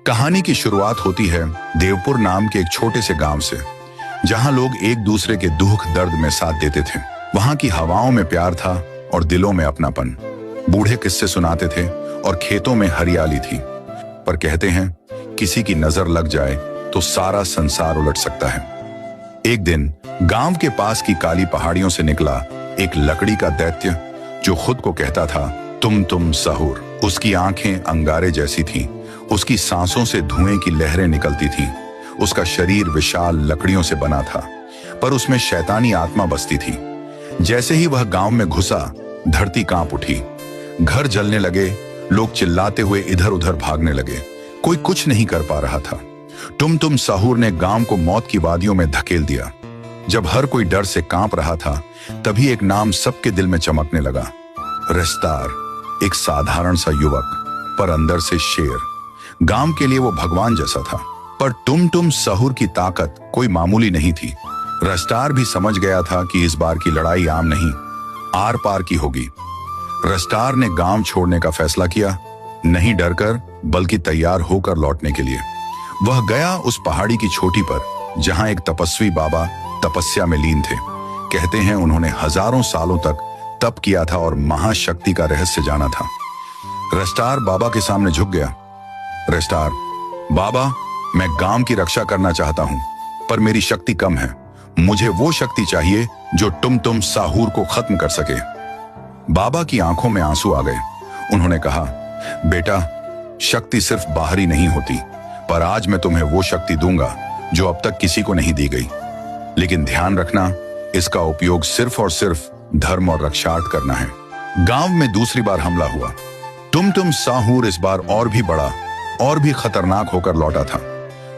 कहानी की शुरुआत होती है देवपुर नाम के एक छोटे से गांव से, जहां लोग एक दूसरे के दुख दर्द में साथ देते थे। वहां की हवाओं में प्यार था और दिलों में अपनापन। बूढ़े किस्से सुनाते थे और खेतों में हरियाली थी। पर कहते हैं किसी की नजर लग जाए तो सारा संसार उलट सकता है। एक दिन गांव के पास की काली पहाड़ियों से निकला एक लकड़ी का दैत्य, जो खुद को कहता था तुम सहूर। उसकी आंखें अंगारे जैसी थीं, उसकी सांसों से धुएं की लहरें निकलती थीं। उसका शरीर विशाल लकड़ियों से बना था, पर उसमें शैतानी आत्मा बसती थी। जैसे ही वह गांव में घुसा, धरती कांप उठी, घर जलने लगे, लोग चिल्लाते हुए इधर उधर भागने लगे। कोई कुछ नहीं कर पा रहा था। तुम सहूर ने गांव को मौत की वादियों में धकेल दिया। जब हर कोई डर से कांप रहा था, तभी एक नाम सबके दिल में चमकने लगा। रस्तार, एक साधारण सा युवक, पर अंदर से शेर। गांव के लिए वो भगवान जैसा था। पर तुम सहूर की ताकत कोई मामूली नहीं थी। रस्तार भी समझ गया था कि इस बार की लड़ाई आम नहीं, आर पार की होगी। रस्तार ने गांव छोड़ने का फैसला किया, नहीं डरकर बल्कि तैयार होकर लौटने के लिए। वह गया उस पहाड़ी की चोटी पर, जहां एक तपस्वी बाबा तपस्या में लीन थे। कहते हैं उन्होंने हजारों सालों तक तप किया था और महाशक्ति का रहस्य जाना था। रस्तार बाबा के सामने झुक गया। रस्तार, बाबा, मैं गांव की रक्षा करना चाहता हूं, पर मेरी शक्ति कम है। मुझे वो शक्ति चाहिए जो तुम साहूर को खत्म कर सके। बाबा की आंखों में आंसू आ गए। उन्होंने कहा, बेटा, शक्ति सिर्फ बाहरी नहीं होती, पर आज मैं तुम्हें वो शक्ति दूंगा जो अब तक किसी को नहीं दी गई। लेकिन ध्यान रखना, इसका उपयोग सिर्फ और सिर्फ धर्म और रक्षार्थ करना है। गांव में दूसरी बार हमला हुआ। तुम साहूर इस बार और भी बड़ा और भी खतरनाक होकर लौटा था।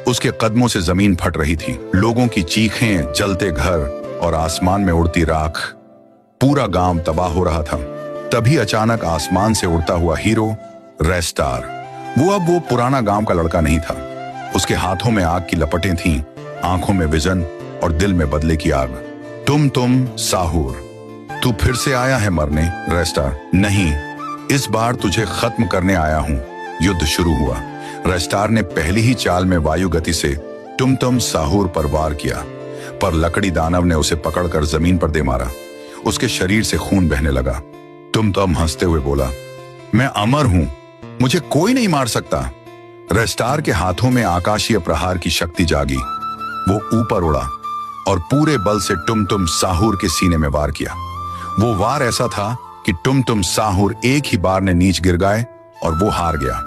उसके कदमों से जमीन फट रही थी। लोगों की चीखें, जलते घर और आसमान में उड़ती राख। पूरा गांव तबाह हो रहा था। तभी अचानक आसमान से उड़ता हुआ हीरो रस्तार, वो पुराना गांव का लड़का नहीं था। उसके हाथों में आग की लपटें थीं, आंखों में विजन और दिल में बदले की आग। तुम साहूर, तू फिर से आया है मरने? रस्तार, नहीं, इस बार तुझे खत्म करने आया हूं। युद्ध शुरू हुआ। रस्तार ने पहली ही चाल में वायु गति से तुम साहूर पर वार किया, पर लकड़ी दानव ने उसे पकड़कर जमीन पर दे मारा। उसके शरीर से खून बहने लगा। तुम हंसते हुए बोला, मैं अमर हूं, मुझे कोई नहीं मार सकता। रस्तार के हाथों में आकाशीय प्रहार की शक्ति जागी। वो ऊपर उड़ा और पूरे बल से तुम साहूर के सीने में वार किया। वो वार ऐसा था कि तुम साहूर एक ही बार में नीचे गिर गए और वो हार गया।